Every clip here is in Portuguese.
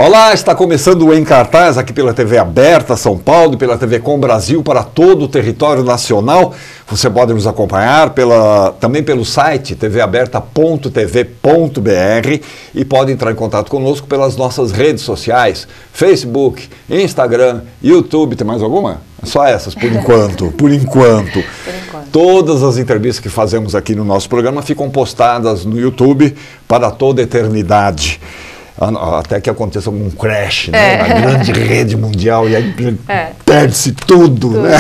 Olá, está começando o Em Cartaz aqui pela TV Aberta São Paulo e pela TV Com Brasil para todo o território nacional. Você pode nos acompanhar também pelo site tvaberta.tv.br e pode entrar em contato conosco pelas nossas redes sociais, Facebook, Instagram, YouTube. Tem mais alguma? Só essas, por enquanto. Por enquanto. Todas as entrevistas que fazemos aqui no nosso programa ficam postadas no YouTube para toda a eternidade. Até que aconteça algum crash, né? Na grande rede mundial e aí perde-se tudo, né?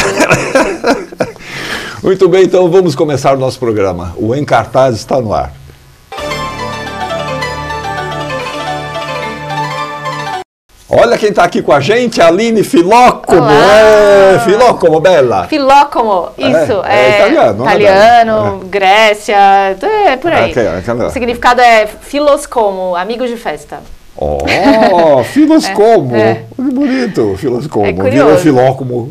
Muito bem, então vamos começar o nosso programa. O Em Cartaz está no ar. Olha quem está aqui com a gente, Aline Filoccomo. Filoccomo, bella. Filoccomo, isso. Italiano, Grécia, por aí. O significado é filoscomo, amigos de festa. Oh, filoscomo. Que bonito, filoscomo. Virou Filoccomo.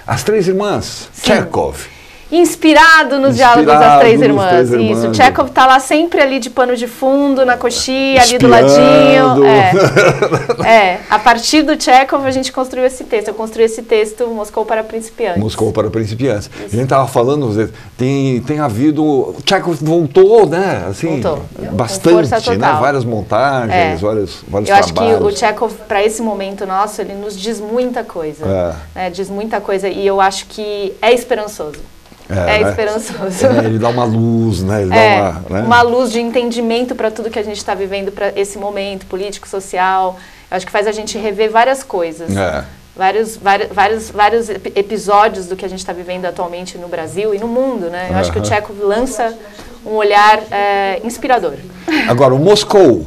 As Três Irmãs, Tchekhov. Inspirado nos diálogos das Três Irmãs. Isso, Tchekhov está lá sempre ali de pano de fundo, na coxinha, ali do ladinho. A partir do Tchekhov a gente construiu esse texto. Eu construí esse texto, Moscou para Principiantes. Moscou para Principiantes. Isso. A gente estava falando, tem havido... O Tchekhov voltou, né? Assim, voltou. Bastante, né? Várias montagens, vários trabalhos. Eu acho que o Tchekhov, para esse momento nosso, ele nos diz muita coisa. Diz muita coisa e eu acho que é esperançoso. Esperançoso. Ele dá uma luz, né? Ele dá uma luz de entendimento para tudo que a gente está vivendo para esse momento político, social. Eu acho que faz a gente rever várias coisas. Vários episódios do que a gente está vivendo atualmente no Brasil e no mundo, né? Eu acho que o Tchekhov lança um olhar inspirador. Agora, o Moscou.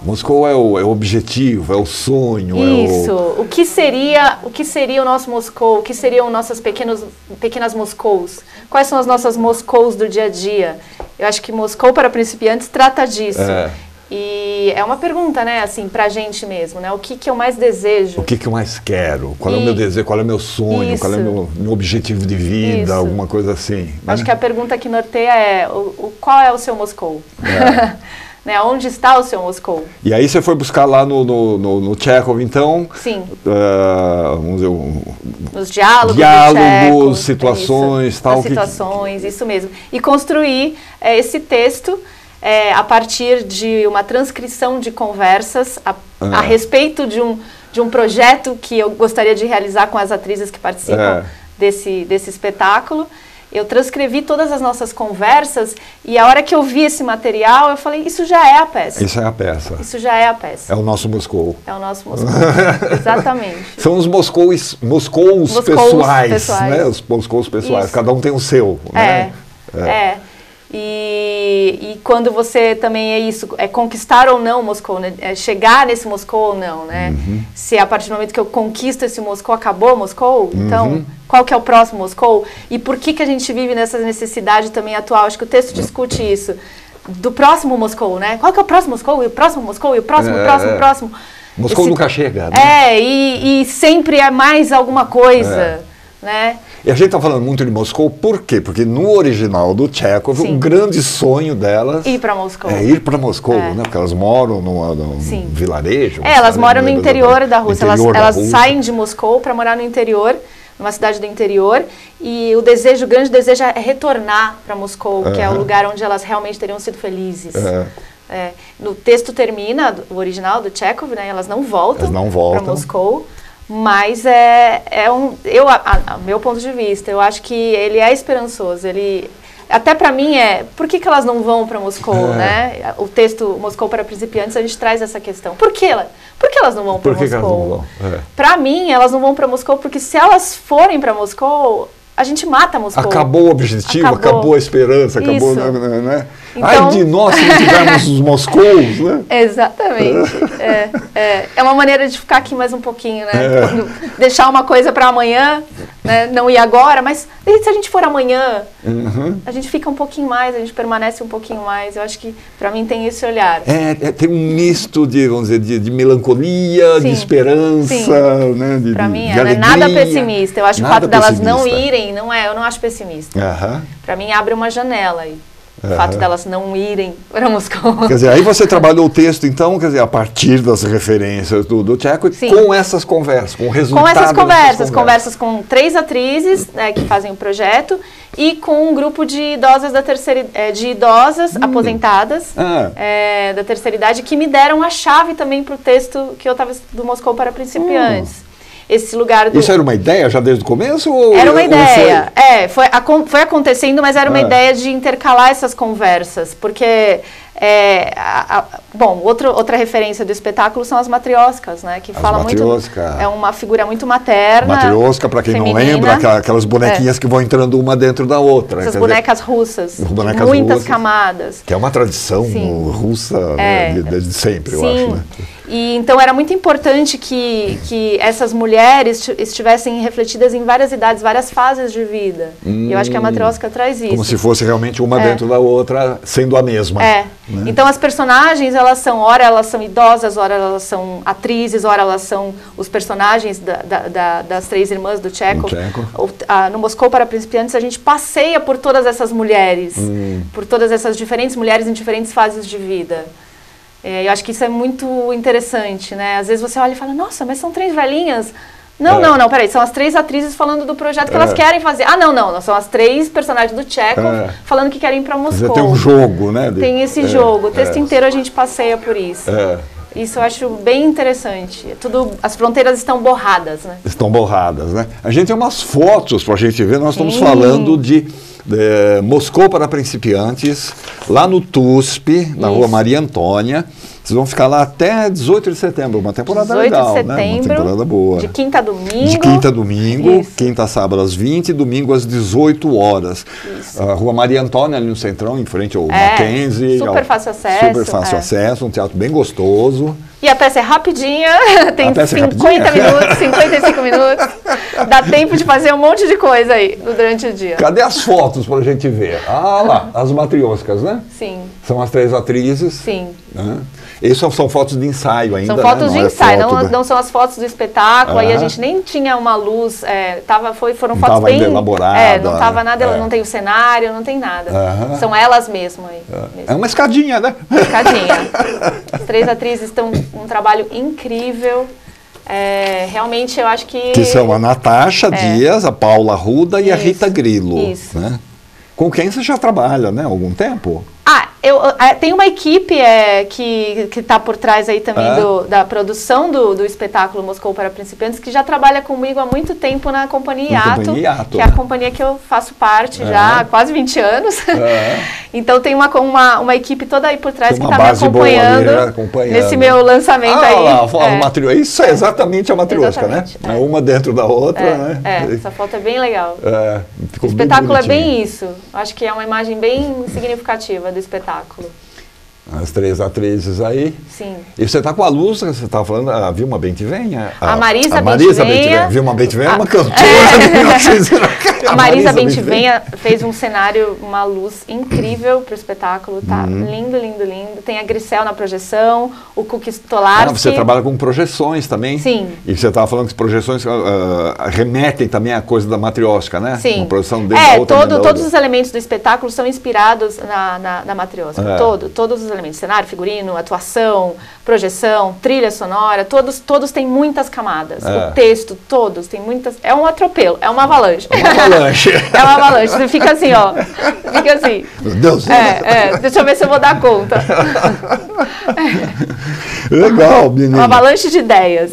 Moscou é o objetivo, é o sonho. Isso. O que seria o nosso Moscou? O que seriam nossas pequenas Moscous? Quais são as nossas Moscous do dia a dia? Eu acho que Moscou para Principiantes trata disso. E é uma pergunta, né, assim, pra gente mesmo, né? O que eu mais desejo? O que eu mais quero? Qual é o meu desejo? Qual é o meu sonho? Qual é o meu objetivo de vida? Alguma coisa assim. Né? Acho que a pergunta que norteia é qual é o seu Moscou? Né, onde está o seu Moscou? E aí você foi buscar lá no Tchekhov, então? Sim. Vamos dizer, nos diálogos Tchekhov, situações, tal. Situações, isso mesmo. E construir esse texto a partir de uma transcrição de conversas a respeito de um projeto que eu gostaria de realizar com as atrizes que participam desse espetáculo. Eu transcrevi todas as nossas conversas e a hora que eu vi esse material, eu falei, isso já é a peça. Isso é a peça. Isso já é a peça. É o nosso Moscou. É o nosso Moscou, exatamente. São os Moscous pessoais, né? Os Moscous pessoais, cada um tem o seu, né? E quando você também conquistar ou não Moscou, né? Chegar nesse Moscou ou não, né? Se a partir do momento que eu conquisto esse Moscou, acabou Moscou, então qual que é o próximo Moscou? E por que a gente vive nessa necessidade também atual? Acho que o texto discute isso, do próximo Moscou, né? Qual que é o próximo Moscou? E o próximo Moscou? E o próximo, próximo? Moscou nunca chega, né? E sempre é mais alguma coisa, né? E a gente está falando muito de Moscou, por quê? Porque no original do Tchekhov, o grande sonho delas... Ir para Moscou. Ir para Moscou, né? Porque elas moram num vilarejo. Elas moram no interior da Rússia. Elas saem de Moscou para morar no interior, numa cidade do interior, e o grande desejo é retornar para Moscou, que é o lugar onde elas realmente teriam sido felizes. No texto termina, o original do Tchekhov, né? Elas não voltam para Moscou. Mas meu ponto de vista, eu acho que ele é esperançoso. Até para mim por que elas não vão para Moscou, né? O texto Moscou para Principiantes, a gente traz essa questão. Por que elas não vão para Moscou? Para mim, elas não vão para Moscou porque se elas forem para Moscou, a gente mata Moscou. Acabou o objetivo, acabou a esperança, acabou, né? Então... Ai de nós se não tivermos os Moscous, né? Exatamente. É uma maneira de ficar aqui mais um pouquinho, né? Deixar uma coisa para amanhã, né? Não ir agora, mas se a gente for amanhã, a gente fica um pouquinho mais, a gente permanece um pouquinho mais. Eu acho que para mim tem esse olhar. Tem um misto de, vamos dizer, de melancolia, de esperança, né? Para mim não é nada pessimista. Eu acho que o fato delas não irem, eu não acho pessimista. Para mim abre uma janela aí. O fato delas não irem para Moscou. Quer dizer, aí você trabalhou o texto, então, quer dizer, a partir das referências do Chekhov, com essas conversas, com o resultado com essas conversas com 3 atrizes, né, que fazem o projeto, e com um grupo de idosas aposentadas da terceira idade, que me deram a chave também para o texto que eu estava do Moscou para Principiantes. Esse lugar do... Isso era uma ideia já desde o começo? Era uma ideia. Foi acontecendo, mas era uma ideia de intercalar essas conversas, porque... outra referência do espetáculo são as matrioscas, né? Que fala muito. É uma figura muito materna. Matriosca, para quem feminina, não lembra, aquelas bonequinhas que vão entrando uma dentro da outra. Essas bonecas russas, muitas camadas. Que é uma tradição russa desde sempre, eu acho, né? E então era muito importante que essas mulheres estivessem refletidas em várias idades, várias fases de vida. E eu acho que a matriosca traz isso. Como se fosse realmente uma dentro da outra, sendo a mesma. Né? Então as personagens, ora elas são idosas, ora elas são atrizes, ora elas são os personagens das 3 irmãs do Chekhov. No Moscou para Principiantes a gente passeia por todas essas mulheres, por todas essas diferentes mulheres em diferentes fases de vida. Eu acho que isso é muito interessante, né? Às vezes você olha e fala, nossa, mas são 3 velhinhas. Não, peraí, são as 3 atrizes falando do projeto que elas querem fazer. Não, são as 3 personagens do Chekhov falando que querem ir para Moscou. Tem um jogo, né? Tem esse jogo, o texto inteiro a gente passeia por isso. Isso eu acho bem interessante. As fronteiras estão borradas, né? Estão borradas, né? A gente tem umas fotos para a gente ver, nós estamos falando de Moscou para Principiantes, lá no TUSP, na Rua Maria Antônia. Vocês vão ficar lá até 18 de setembro, uma temporada legal, 18 de setembro, né? Uma temporada boa. De quinta a domingo. De quinta a domingo, quinta a sábado às 20, domingo às 18 horas. A Rua Maria Antônia, ali no Centrão, em frente ao Mackenzie. Super fácil acesso. Super fácil acesso, um teatro bem gostoso. E a peça é rapidinha, tem 50 minutos, 55 minutos. Dá tempo de fazer um monte de coisa aí durante o dia. Cadê as fotos pra gente ver? Lá, as matrioscas, né? Sim. São as 3 atrizes. Sim. Né? Essas são fotos de ensaio ainda, são fotos de ensaio, não são as fotos do espetáculo, aí a gente nem tinha uma luz, foram fotos bem... elaboradas. Não estava nada, não tem o cenário, não tem nada. São elas mesmo aí. É uma escadinha, né? Escadinha. As 3 atrizes estão um trabalho incrível. Realmente eu acho que são a Natasha Dias, a Paula Arruda e a Rita Grillo. Isso. Né? Com quem você já trabalha, né? Há algum tempo? Tem uma equipe que está por trás aí também da produção do espetáculo Moscou para Principiantes, que já trabalha comigo há muito tempo na Companhia Iato, que é a companhia que eu faço parte já há quase 20 anos. Então tem uma equipe toda aí por trás que está me acompanhando nesse meu lançamento aí. Isso é exatamente a matriosca, né? Uma dentro da outra. Né? Essa foto é bem legal. O espetáculo é bem isso. Acho que é uma imagem bem significativa do espetáculo. As 3 atrizes aí. Sim. E você está com a luz, você estava falando, a Vilma Bentivenha? A Marisa Bentivenha. Vilma Bentivenha é uma cantora. A Marisa Bentivenha fez um cenário, uma luz incrível para o espetáculo, tá lindo, lindo, lindo. Tem a Grisel na projeção, o Kuki Stolarski. Você trabalha com projeções também? Sim. E você estava falando que projeções remetem também à coisa da matriosca, né? Sim. Uma projeção todos os elementos do espetáculo são inspirados na matriosca. Todos os elementos, cenário, figurino, atuação, projeção, trilha sonora, todos têm muitas camadas. O texto, todos, tem muitas... É um atropelo, é uma avalanche. É uma avalanche. Você fica assim, ó. Fica assim. Meu Deus. Deixa eu ver se eu vou dar conta. Legal, menina. Uma avalanche de ideias.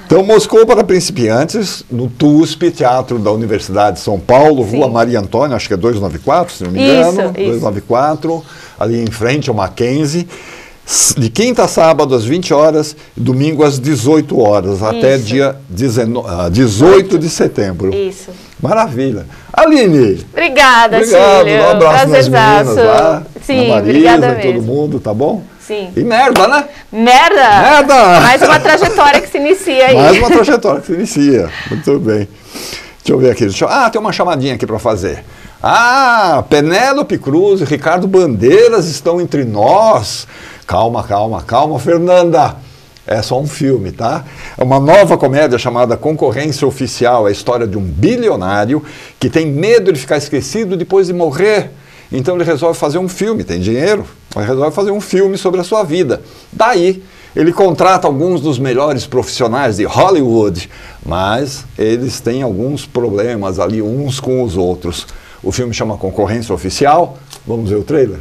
Então, Moscou para Principiantes, no TUSP, Teatro da Universidade de São Paulo, Rua Maria Antônia, acho que é 294, se não me engano. 294, ali em frente ao Mackenzie. De quinta a sábado, às 20 horas, domingo às 18 horas, até dia 18 de setembro. Isso. Maravilha. Aline! Obrigada, Cílio. Um abraço nas meninas lá. Sim, Marisa, obrigada mesmo. todo mundo, tá bom? Sim. E merda, né? Merda! Mais uma trajetória que se inicia aí. Mais uma trajetória que se inicia. Muito bem. Deixa eu ver aqui. Tem uma chamadinha aqui para fazer. Penélope Cruz e Ricardo Bandeiras estão entre nós. Calma, Fernanda. É só um filme, tá? É uma nova comédia chamada Concorrência Oficial. É a história de um bilionário que tem medo de ficar esquecido depois de morrer. Então ele resolve fazer um filme, tem dinheiro, mas resolve fazer um filme sobre a sua vida. Daí ele contrata alguns dos melhores profissionais de Hollywood, mas eles têm alguns problemas ali uns com os outros. O filme chama Concorrência Oficial. Vamos ver o trailer?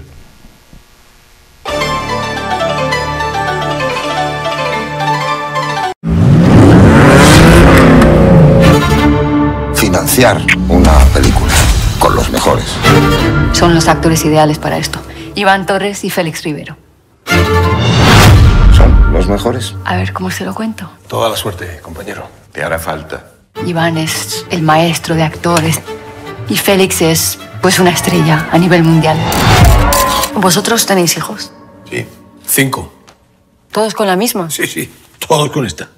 Financiar una película con los mejores. Son los actores ideales para esto. Iván Torres y Félix Rivero. ¿Son los mejores? A ver, ¿cómo se lo cuento? Toda la suerte, compañero. Te hará falta. Iván es el maestro de actores y Félix es, pues, una estrella a nivel mundial. ¿Vosotros tenéis hijos? Sí. 5. ¿Todos con la misma? Sí. Todos con esta.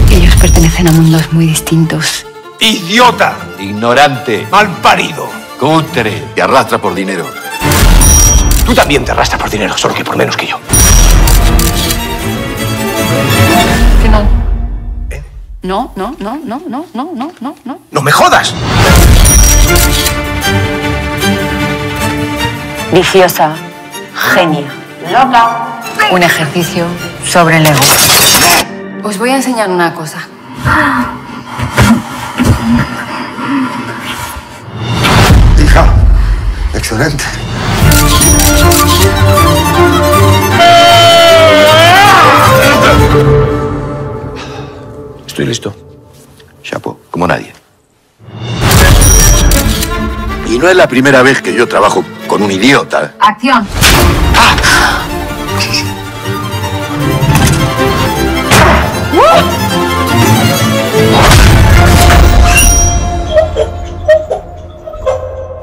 Ellos pertenecen a mundos muy distintos. ¡Idiota! Ignorante. ¡Malparido! Cutre. Te arrastra por dinero. Tú también te arrastras por dinero, solo que por menos que yo. Final. ¿Eh? No. ¡No me jodas! Viciosa, genia, loca. Un ejercicio sobre el ego. Os voy a enseñar una cosa. Hija. Excelente. Estoy listo. Chapo, como nadie. Y no es la primera vez que yo trabajo con un idiota. Acción.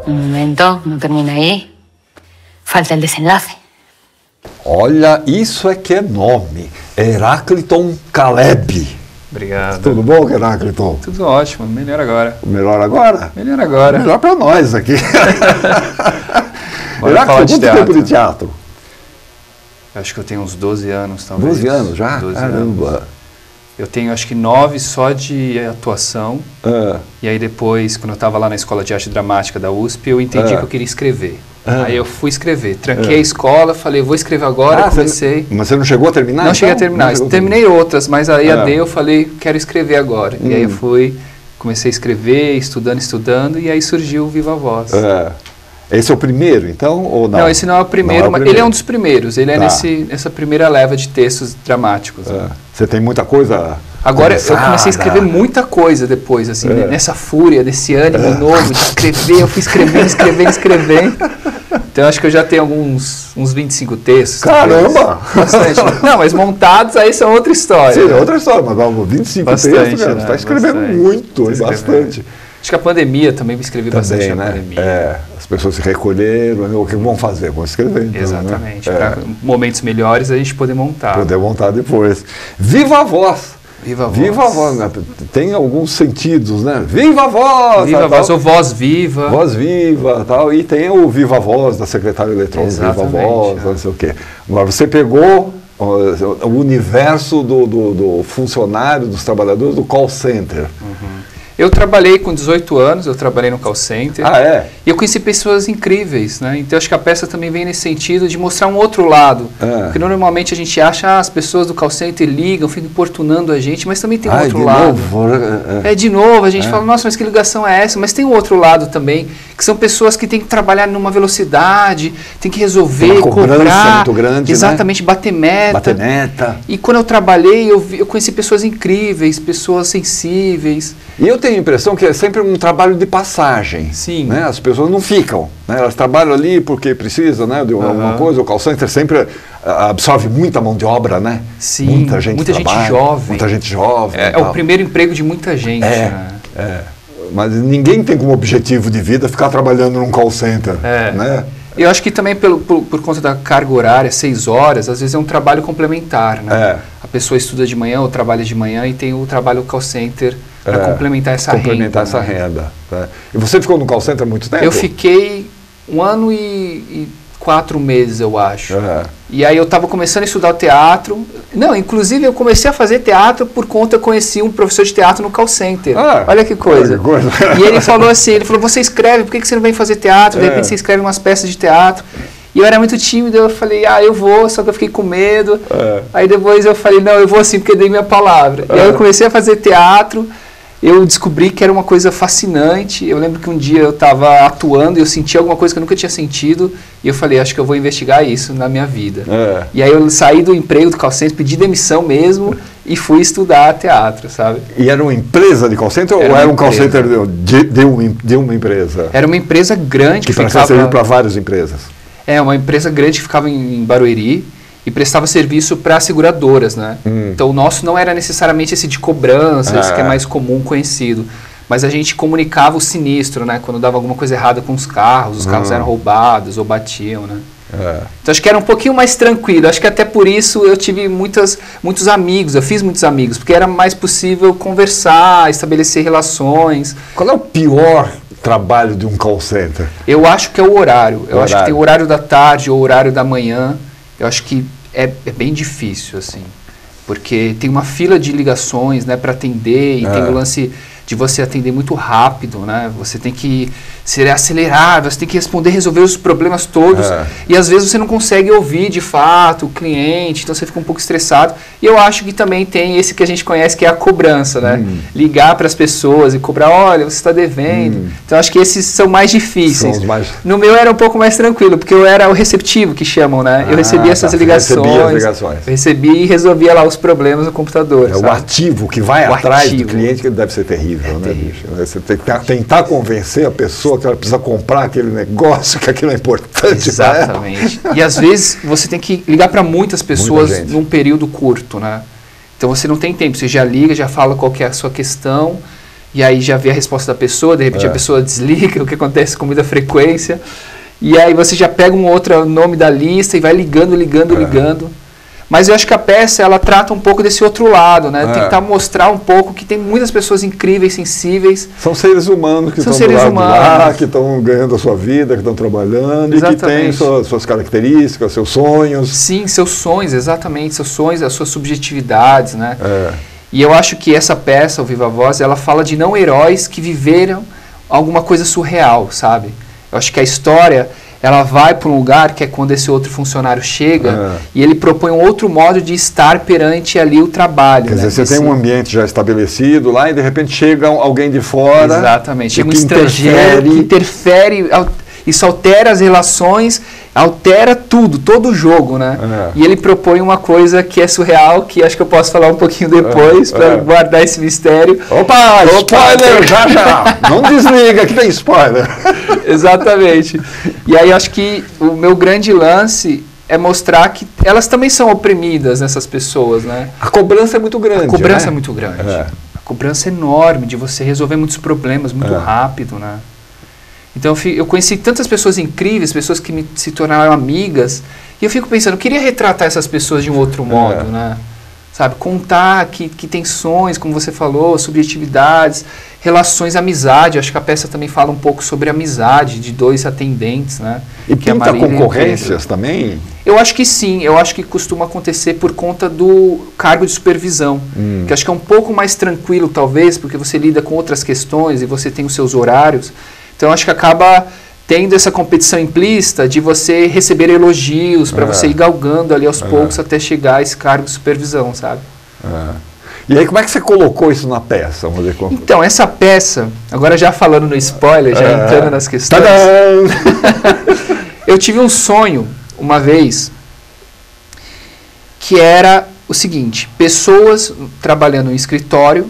Un momento, no termina aí. Falta el desenlace. Olha, isso é que é nome. Herácliton Caleb. Obrigado. Tudo bom, Herácliton? Tudo ótimo, melhor agora. Melhor agora? Melhor agora. Melhor para nós aqui. Bora falar de quanto teatro. tempo de teatro? Acho que eu tenho uns 12 anos, talvez. 12 anos já? 12 Caramba. anos. Eu tenho acho que 9 só de atuação. E aí depois, quando eu estava lá na Escola de Arte Dramática da USP, eu entendi que eu queria escrever. Aí eu fui escrever. Tranquei a escola, falei, vou escrever agora, comecei. Mas você não chegou a terminar? Não cheguei a terminar. Terminei outras, mas a EAD eu falei, quero escrever agora. E aí eu comecei a escrever, estudando, e aí surgiu o Viva Voz. Esse é o primeiro, então, ou não? Não, esse não é o primeiro, mas ele é um dos primeiros. Ele é nessa primeira leva de textos dramáticos. Você tem muita coisa... Agora eu comecei a escrever muita coisa depois, assim, nessa fúria, desse ânimo novo de escrever, eu fui escrevendo. Então acho que eu já tenho uns 25 textos. Caramba! Bastante. Não, mas montados aí são outra história. Sim, é outra história, mas 25 bastante, textos, você está escrevendo muito, bastante. Acho que a pandemia também me escrevi bastante na pandemia. As pessoas se recolheram, o que vão fazer? Vão escrever. Então, exatamente, para momentos melhores a gente poder montar. Poder montar depois. Viva a voz! Viva a voz. Viva a voz, né? Tem alguns sentidos, né? Viva a voz! Viva a voz, ou voz viva. Voz viva, tal. E tem o Viva a Voz da secretária eletrônica, Viva a Voz, não sei o quê. Agora, você pegou o universo do funcionário, dos trabalhadores do call center. Eu trabalhei com 18 anos, eu trabalhei no call center. E eu conheci pessoas incríveis, né? Então acho que a peça também vem nesse sentido de mostrar um outro lado. Porque normalmente a gente acha, as pessoas do call center ligam, ficam importunando a gente, mas também tem um outro lado. De novo, a gente fala, nossa, mas que ligação é essa? Mas tem um outro lado também, que são pessoas que têm que trabalhar numa velocidade, tem que resolver, uma cobrança cobrar, muito grande, exatamente, bater meta. E quando eu trabalhei, eu conheci pessoas incríveis, pessoas sensíveis. E eu tenho a impressão que é sempre um trabalho de passagem. Sim. Né? As pessoas não ficam. Né? Elas trabalham ali porque precisam, né, de alguma coisa. O call center sempre absorve muita mão de obra, né? Sim, muita gente jovem. Muita gente jovem. É o primeiro emprego de muita gente. Mas ninguém tem como objetivo de vida ficar trabalhando num call center. Né? Eu acho que também por conta da carga horária, 6 horas, às vezes é um trabalho complementar. Né? A pessoa estuda de manhã ou trabalha de manhã e tem o trabalho call center para complementar essa renda. Né? E você ficou no call center há muito tempo? Eu fiquei 1 ano e 4 meses, eu acho. E aí eu estava começando a estudar o teatro. Não, inclusive eu comecei a fazer teatro por conta, eu conheci um professor de teatro no call center. Olha que coisa. E ele falou assim, você escreve, por que você não vem fazer teatro? De repente você escreve umas peças de teatro. E eu era muito tímido, eu falei, eu vou, só que eu fiquei com medo. Aí depois eu falei, não, eu vou sim, porque eu dei minha palavra. E aí eu comecei a fazer teatro. Eu descobri que era uma coisa fascinante. Eu lembro que um dia eu estava atuando e eu senti alguma coisa que eu nunca tinha sentido. E eu falei, acho que eu vou investigar isso na minha vida. E aí eu saí do emprego do call center, pedi demissão mesmo e fui estudar teatro, sabe? E era uma empresa de call center ou era um call center de uma empresa? Era uma empresa grande que prestava serviço para várias empresas. Uma empresa grande que ficava em Barueri. E prestava serviço para seguradoras, né? Então o nosso não era necessariamente esse de cobrança, esse que é mais comum, conhecido. Mas a gente comunicava o sinistro, né? Quando dava alguma coisa errada com os carros eram roubados ou batiam, né? Então acho que era um pouquinho mais tranquilo. Acho que até por isso eu tive muitos amigos, eu fiz muitos amigos, porque era mais possível conversar, estabelecer relações. Qual é o pior trabalho de um call center? Eu acho que é o horário. Eu acho que tem o horário da tarde ou o horário da manhã. Eu acho que é bem difícil, assim, porque tem uma fila de ligações, né, para atender, e tem o lance de você atender muito rápido, né, você tem que ser acelerado, você tem que responder, resolver os problemas todos, e às vezes você não consegue ouvir de fato o cliente, então você fica um pouco estressado. E eu acho que também tem esse que a gente conhece, que é a cobrança, né, ligar para as pessoas e cobrar, olha, você está devendo. Então acho que esses são mais difíceis. No meu era um pouco mais tranquilo, porque eu era o receptivo, que chamam, né, eu recebia essas ligações, eu recebia e resolvia lá os problemas no computador. O ativo que vai atrás do cliente, que deve ser terrível. Você tem que tentar convencer a pessoa que ela precisa comprar aquele negócio, que aquilo é importante. Exatamente. E às vezes você tem que ligar para muitas pessoas num período curto, né? Então você não tem tempo, você já liga, já fala qual que é a sua questão, e aí já vê a resposta da pessoa, de repente a pessoa desliga, o que acontece com muita frequência, e aí você já pega um outro nome da lista e vai ligando. Mas eu acho que a peça, ela trata um pouco desse outro lado, né? Tentar mostrar um pouco que tem muitas pessoas incríveis, sensíveis. São seres humanos que estão do lado de lá, que estão ganhando a sua vida, que estão trabalhando. Exatamente. E que têm suas características, seus sonhos. Sim, seus sonhos, exatamente. Seus sonhos, as suas subjetividades, né? E eu acho que essa peça, o Viva Voz, ela fala de não heróis que viveram alguma coisa surreal, sabe? Eu acho que a história, ela vai para um lugar que é quando esse outro funcionário chega e ele propõe um outro modo de estar perante ali o trabalho. Quer dizer, você tem um ambiente já estabelecido lá e de repente chega alguém de fora. Exatamente, chega um estrangeiro que interfere, isso altera as relações, altera tudo, todo o jogo, né? E ele propõe uma coisa que é surreal, que acho que eu posso falar um pouquinho depois, para guardar esse mistério. Opa, spoiler, já! Não desliga, que tem spoiler. Exatamente. E aí acho que o meu grande lance é mostrar que elas também são oprimidas, essas pessoas, né? A cobrança é muito grande. A cobrança é muito grande. A cobrança é enorme de você resolver muitos problemas muito rápido, né? Então eu conheci tantas pessoas incríveis, pessoas que se tornaram amigas, e eu fico pensando, eu queria retratar essas pessoas de um outro modo, né? Sabe, contar que tem sonhos, como você falou, subjetividades, relações, amizade. Acho que a peça também fala um pouco sobre amizade de dois atendentes, né? E que pinta concorrências também? Eu acho que sim, eu acho que costuma acontecer por conta do cargo de supervisão, que acho que é um pouco mais tranquilo talvez, porque você lida com outras questões e você tem os seus horários. Então acho que acaba tendo essa competição implícita de você receber elogios para você ir galgando ali aos poucos até chegar a esse cargo de supervisão, sabe? E aí como é que você colocou isso na peça? Vamos ver como... Então, essa peça, agora já falando no spoiler, já entrando nas questões, eu tive um sonho uma vez que era o seguinte, pessoas trabalhando em escritório,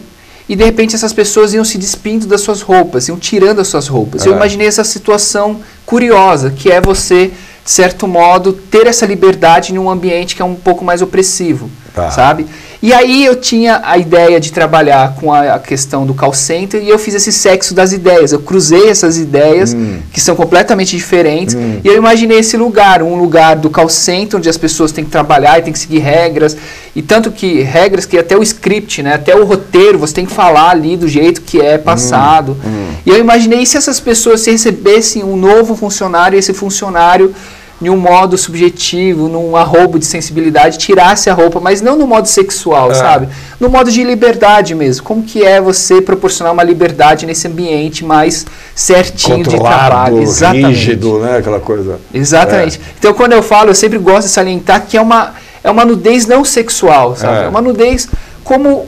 e de repente essas pessoas iam se despindo das suas roupas, iam tirando as suas roupas. Eu imaginei essa situação curiosa, que é você, de certo modo, ter essa liberdade em um ambiente que é um pouco mais opressivo, sabe? E aí eu tinha a ideia de trabalhar com a questão do call center e eu fiz esse sexo das ideias. Eu cruzei essas ideias, que são completamente diferentes, e eu imaginei esse lugar, um lugar do call center, onde as pessoas têm que trabalhar e têm que seguir regras, e tanto que regras que até o script, né, até o roteiro, você tem que falar ali do jeito que é passado. E eu imaginei se essas pessoas se recebessem um novo funcionário, e esse funcionário em um modo subjetivo, num arrobo de sensibilidade, tirasse a roupa, mas não no modo sexual, sabe? No modo de liberdade mesmo. Como que é você proporcionar uma liberdade nesse ambiente mais certinho de trabalho? Exatamente. Rígido, né? Aquela coisa. Exatamente. Então, quando eu falo, eu sempre gosto de salientar que é uma nudez não sexual, sabe? É uma nudez como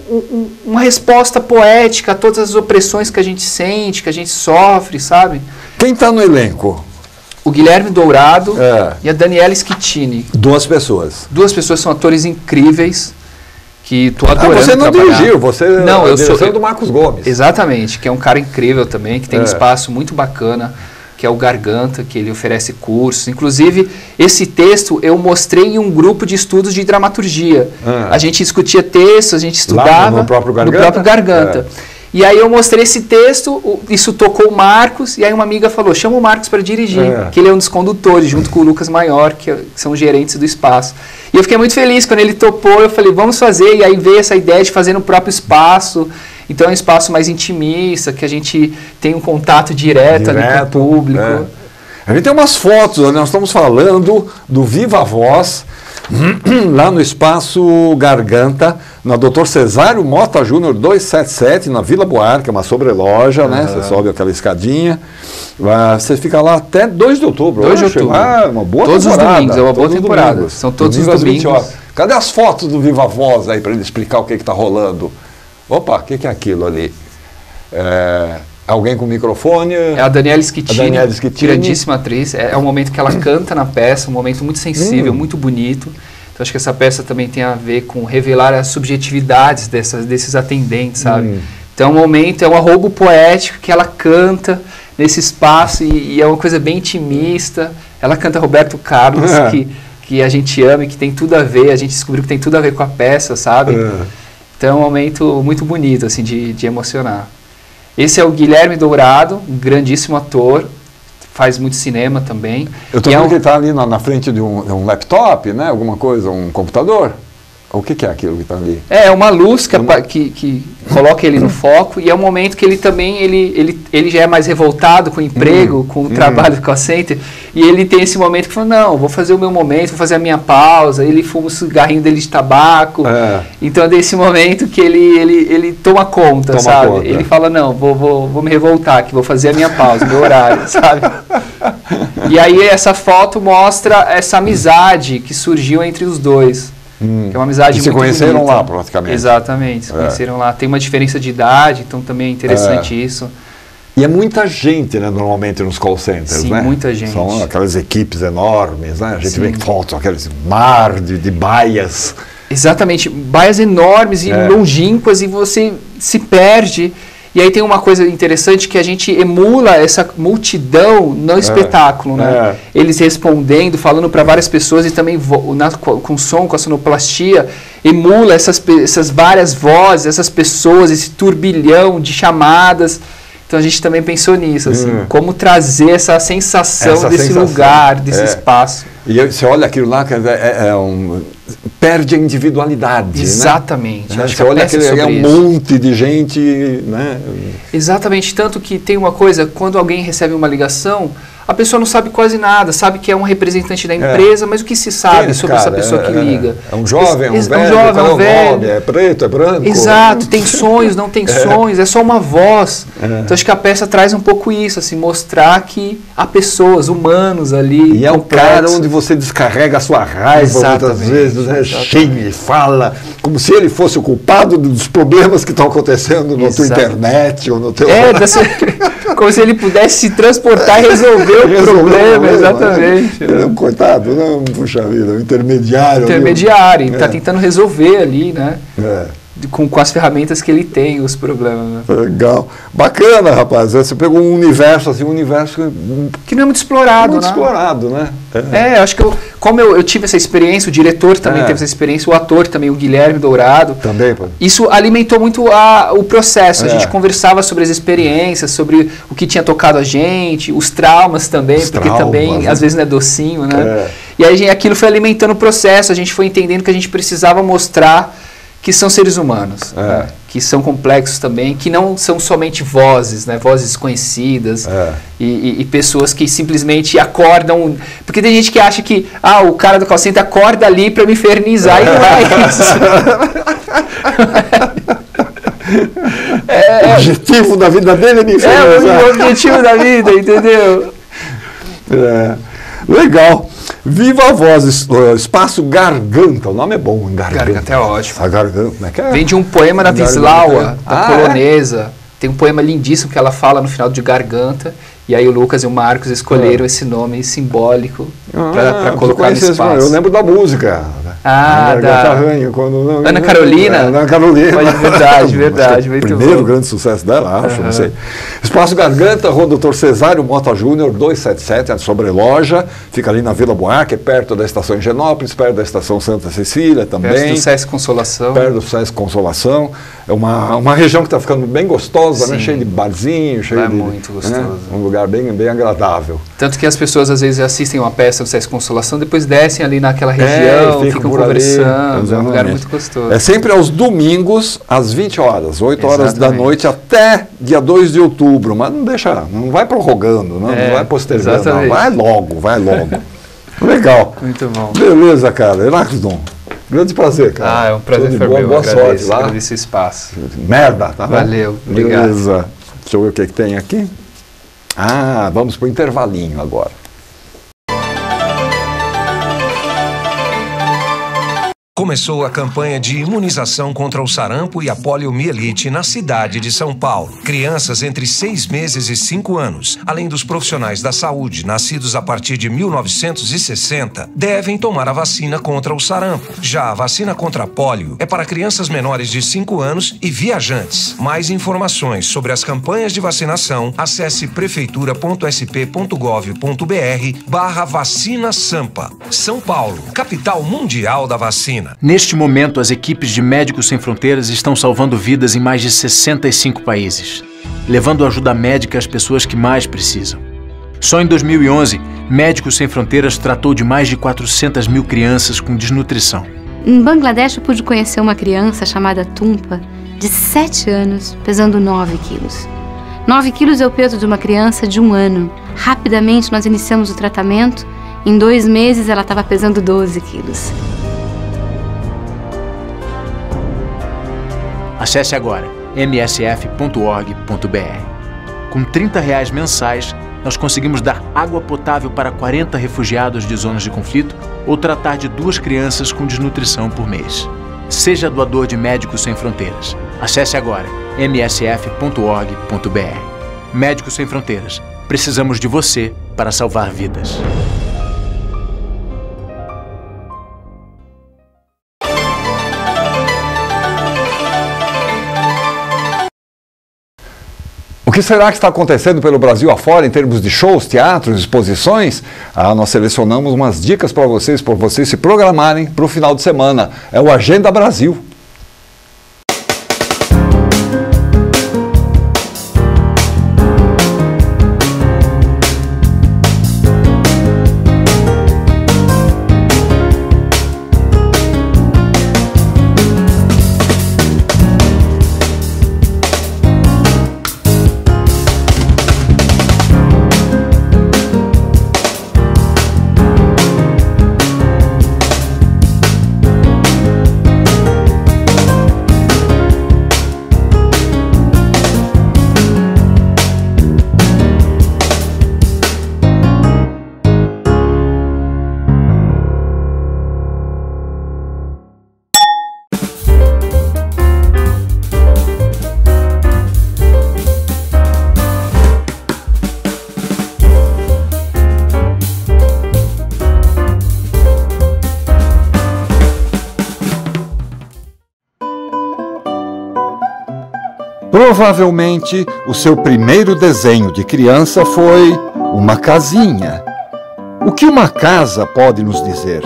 uma resposta poética a todas as opressões que a gente sente, que a gente sofre, sabe? Quem está no elenco? O Guilherme Dourado e a Daniela Schettini. 2 pessoas. 2 pessoas, são atores incríveis, que estou adorando você não trabalhar. Dirigiu, você não, eu sou do Marcos Gomes. Exatamente, que é um cara incrível também, que tem um espaço muito bacana, que é o Garganta, que ele oferece cursos. Inclusive, esse texto eu mostrei em um grupo de estudos de dramaturgia. A gente discutia texto, a gente estudava no próprio Garganta. E aí eu mostrei esse texto, isso tocou o Marcos, e aí uma amiga falou, chama o Marcos para dirigir, que ele é um dos condutores, junto com o Lucas Maior, que são gerentes do espaço. E eu fiquei muito feliz quando ele topou, eu falei, vamos fazer, e aí veio essa ideia de fazer no próprio espaço. Então é um espaço mais intimista, que a gente tem um contato direto ali com o público. A gente tem umas fotos, nós estamos falando do Viva Voz, lá no Espaço Garganta, na Dr. Cesário Mota Júnior 277, na Vila Buarque, uma sobreloja, né? Você sobe aquela escadinha. Você fica lá até 2 de outubro. 2 de outubro. Uma boa todos temporada. Os domingos, é uma boa temporada. Domingos. São todos os domingos. Cadê as fotos do Viva Voz aí, para ele explicar o que está rolando? Opa, o que é aquilo ali? Alguém com microfone? É a Daniela Schettini, grandíssima atriz. É um momento que ela canta na peça, um momento muito sensível, muito bonito. Então acho que essa peça também tem a ver com revelar as subjetividades desses atendentes, sabe? Então é um arrobo poético que ela canta nesse espaço e é uma coisa bem intimista. Ela canta Roberto Carlos, que a gente ama e que tem tudo a ver, a gente descobriu que tem tudo a ver com a peça, sabe? Então é um momento muito bonito, assim, de emocionar. Esse é o Guilherme Dourado, um grandíssimo ator, faz muito cinema também. Eu estou vendo que ele está ali na frente de um laptop, né? Alguma coisa, um computador. O que é aquilo que está ali? É uma luz que coloca ele no foco, e é um momento que ele também ele já é mais revoltado com o emprego, com o trabalho do call center, e ele tem esse momento que fala, não, vou fazer o meu momento, vou fazer a minha pausa, ele fuma o cigarrinho dele de tabaco, então é desse momento que ele toma conta, sabe? Ele fala, não, vou me revoltar aqui, vou fazer a minha pausa, meu horário, sabe? E aí essa foto mostra essa amizade que surgiu entre os dois. Que é uma amizade muito bonita. Se conheceram lá, praticamente. Exatamente, se conheceram lá. Tem uma diferença de idade, então também é interessante isso. E é muita gente, né, normalmente nos call centers, Sim, né? Muita gente. São aquelas equipes enormes, né? A gente vê fotos, aqueles mar de baias. Exatamente, baias enormes e longínquas, e você se perde. E aí tem uma coisa interessante, que a gente emula essa multidão no espetáculo, né? Eles respondendo, falando para várias pessoas, e também com som, com a sonoplastia, emula essas várias vozes, essas pessoas, esse turbilhão de chamadas. Então a gente também pensou nisso, assim, como trazer essa sensação desse lugar, desse espaço. E você olha aquilo lá, perde a individualidade. Exatamente. Né? Você olha aquele é um monte de gente, né? Exatamente, tanto que tem uma coisa, quando alguém recebe uma ligação, a pessoa não sabe quase nada, sabe que é um representante da empresa, mas o que se sabe sobre essa pessoa que liga? É um jovem, é um velho, é um velho. É preto, é branco. Exato, tem sonhos, não tem sonhos, é só uma voz. Então acho que a peça traz um pouco isso, assim, mostrar que há pessoas, humanos ali. E é um cara onde você descarrega a sua raiva, muitas vezes, né? Xinga e fala, como se ele fosse o culpado dos problemas que estão acontecendo na tua internet ou no teu... Como se ele pudesse se transportar e resolver o problema, exatamente. Ele é um coitado, não, puxa vida, um intermediário. Intermediário, está tentando resolver ali, né? Com as ferramentas que ele tem, os problemas. Né? Legal. Bacana, rapaz. Você pegou um universo, assim, que não é muito explorado, muito explorado, né? Acho que como eu tive essa experiência, o diretor também teve essa experiência, o ator também, o Guilherme Dourado. Também, pô. Isso alimentou muito o processo. A gente conversava sobre as experiências, sobre o que tinha tocado a gente, os traumas também, também, às vezes, não é docinho, né? E aí aquilo foi alimentando o processo, a gente foi entendendo que a gente precisava mostrar que são seres humanos, né? Que são complexos também, que não são somente vozes, né? Vozes desconhecidas e pessoas que simplesmente acordam, porque tem gente que acha que o cara do call center acorda ali para me infernizar e não é isso. O objetivo da vida dele é me infernizar. O objetivo da vida, entendeu? Legal. Viva a Voz, Espaço Garganta, o nome é bom, Garganta é ótimo. A Garganta, como é que é? Vem de um poema da Wisława, da polonesa. Tem um poema lindíssimo que ela fala no final de Garganta, e aí o Lucas e o Marcos escolheram esse nome simbólico para colocar no espaço. Eu lembro da música. Da Ranho, quando Ana Carolina? Ana Carolina. Verdade, muito primeiro bom. Grande sucesso dela, acho, não sei. Espaço Garganta, Rua Doutor Cesário Mota Júnior, 277, é de Sobreloja, fica ali na Vila Buarque, perto da Estação Higienópolis, perto da Estação Santa Cecília também. Perto do Sesc Consolação. Perto do Sesc Consolação. É uma região que está ficando bem gostosa, né? Cheio de barzinho, cheio de... muito gostoso. Né? Um lugar bem agradável. Tanto que as pessoas às vezes assistem uma peça do Sesc Consolação, depois descem ali naquela região, ficam conversando, é um lugar muito gostoso. É sempre aos domingos, às 20 horas, 8 horas da noite, até dia 2 de outubro, mas não vai prorrogando, não vai postergando, não, vai logo. Legal. Muito bom. Beleza, cara. Heráclito, grande prazer, cara. É um prazer foi meu, boa sorte lá. Agradeço o espaço. Merda, tá bom? Valeu, obrigado. Beleza. Deixa eu ver o que tem aqui. Vamos pro intervalinho agora. Começou a campanha de imunização contra o sarampo e a poliomielite na cidade de São Paulo. Crianças entre 6 meses e 5 anos, além dos profissionais da saúde nascidos a partir de 1960, devem tomar a vacina contra o sarampo. Já a vacina contra a polio é para crianças menores de 5 anos e viajantes. Mais informações sobre as campanhas de vacinação, acesse prefeitura.sp.gov.br/vacina Sampa. São Paulo, capital mundial da vacina. Neste momento, as equipes de Médicos Sem Fronteiras estão salvando vidas em mais de 65 países, levando ajuda médica às pessoas que mais precisam. Só em 2011, Médicos Sem Fronteiras tratou de mais de 400 mil crianças com desnutrição. Em Bangladesh, eu pude conhecer uma criança chamada Tumpa, de 7 anos, pesando 9 quilos. 9 quilos é o peso de uma criança de 1 ano. Rapidamente, nós iniciamos o tratamento. Em 2 meses, ela estava pesando 12 quilos. Acesse agora msf.org.br. Com R$30 mensais, nós conseguimos dar água potável para 40 refugiados de zonas de conflito ou tratar de 2 crianças com desnutrição por mês. Seja doador de Médicos Sem Fronteiras. Acesse agora msf.org.br. Médicos Sem Fronteiras. Precisamos de você para salvar vidas. O que será que está acontecendo pelo Brasil afora em termos de shows, teatros, exposições? Nós selecionamos umas dicas para vocês se programarem para o final de semana. É o Agenda Brasil. Provavelmente, o seu primeiro desenho de criança foi uma casinha. O que uma casa pode nos dizer?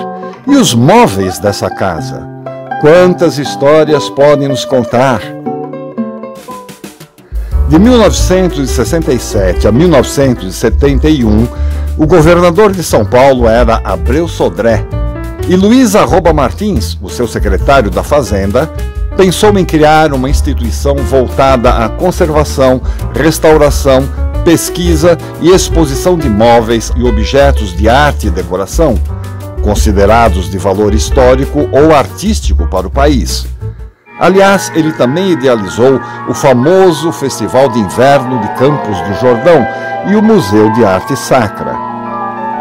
E os móveis dessa casa? Quantas histórias podem nos contar? De 1967 a 1971, o governador de São Paulo era Abreu Sodré e Luiz Martins, o seu secretário da Fazenda, pensou em criar uma instituição voltada à conservação, restauração, pesquisa e exposição de móveis e objetos de arte e decoração, considerados de valor histórico ou artístico para o país. Aliás, ele também idealizou o famoso Festival de Inverno de Campos do Jordão e o Museu de Arte Sacra.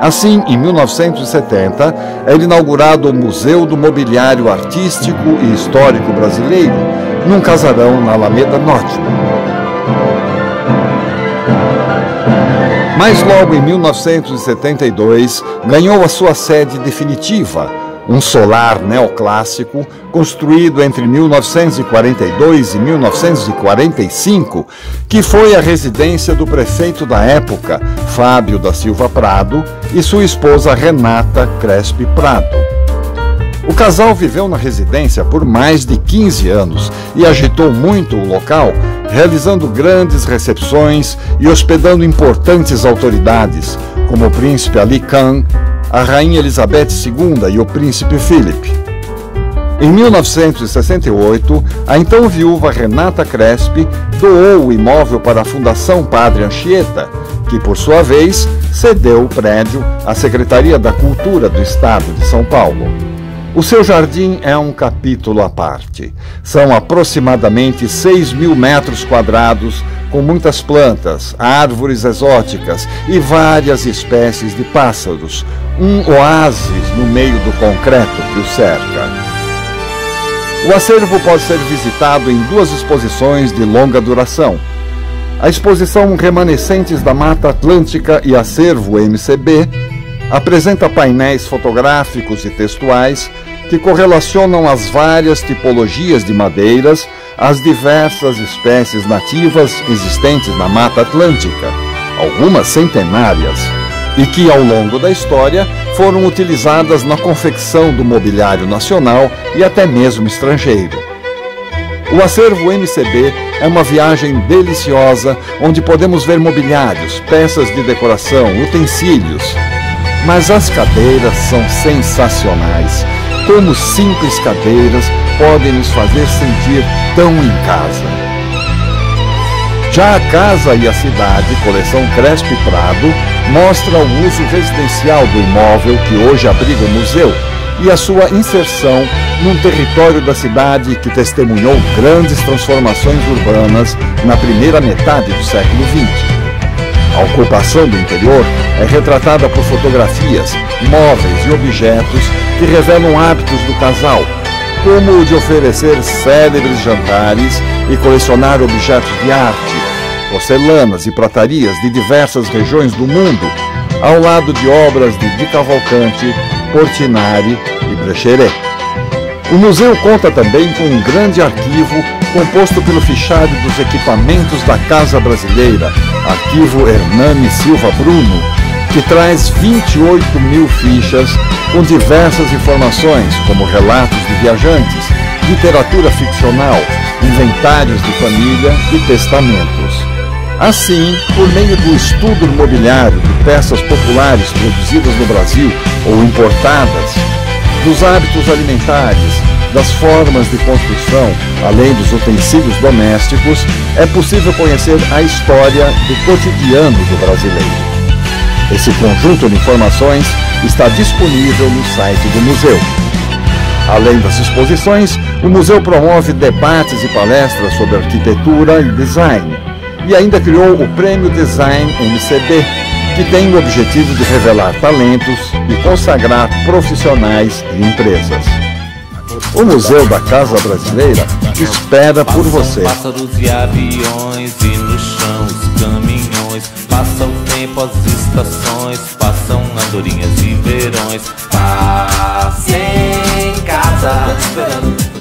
Assim, em 1970, é inaugurado o Museu do Mobiliário Artístico e Histórico Brasileiro, num casarão na Alameda Norte. Mas logo em 1972, ganhou a sua sede definitiva, um solar neoclássico construído entre 1942 e 1945, que foi a residência do prefeito da época, Fábio da Silva Prado, e sua esposa Renata Crespi Prado. O casal viveu na residência por mais de 15 anos e agitou muito o local, realizando grandes recepções e hospedando importantes autoridades, como o príncipe Ali Khan, a rainha Elizabeth II e o príncipe Philip. Em 1968, a então viúva Renata Crespi doou o imóvel para a Fundação Padre Anchieta, que, por sua vez, cedeu o prédio à Secretaria da Cultura do Estado de São Paulo. O seu jardim é um capítulo à parte. São aproximadamente 6.000 metros quadrados, com muitas plantas, árvores exóticas e várias espécies de pássaros, um oásis no meio do concreto que o cerca. O acervo pode ser visitado em 2 exposições de longa duração. A exposição Remanescentes da Mata Atlântica e Acervo MCB apresenta painéis fotográficos e textuais que correlacionam as várias tipologias de madeiras às diversas espécies nativas existentes na Mata Atlântica, algumas centenárias, e que ao longo da história foram utilizadas na confecção do mobiliário nacional e até mesmo estrangeiro. O acervo MCB é uma viagem deliciosa onde podemos ver mobiliários, peças de decoração, utensílios. Mas as cadeiras são sensacionais. Como simples cadeiras podem nos fazer sentir tão em casa. Já a Casa e a Cidade, coleção Crespi Prado, mostra o uso residencial do imóvel que hoje abriga o museu e a sua inserção num território da cidade que testemunhou grandes transformações urbanas na primeira metade do século XX. A ocupação do interior é retratada por fotografias, móveis e objetos que revelam hábitos do casal, como o de oferecer célebres jantares e colecionar objetos de arte, porcelanas e pratarias de diversas regiões do mundo, ao lado de obras de Di Cavalcanti, Portinari e Brecheret. O museu conta também com um grande arquivo composto pelo fichário dos equipamentos da Casa Brasileira, Arquivo Hernani Silva Bruno, que traz 28.000 fichas com diversas informações, como relatos de viajantes, literatura ficcional, inventários de família e testamentos. Assim, por meio do estudo imobiliário de peças populares produzidas no Brasil ou importadas, dos hábitos alimentares, das formas de construção, além dos utensílios domésticos, é possível conhecer a história do cotidiano do brasileiro. Esse conjunto de informações está disponível no site do museu. Além das exposições, o museu promove debates e palestras sobre arquitetura e design, e ainda criou o Prêmio Design MCB, que tem o objetivo de revelar talentos e consagrar profissionais e empresas. O Museu da Casa Brasileira espera por você. Pássaros e aviões e no chão os caminhões. Passa o tempo, as estações, passam andorinhas e verões. Passe em casa, esperando.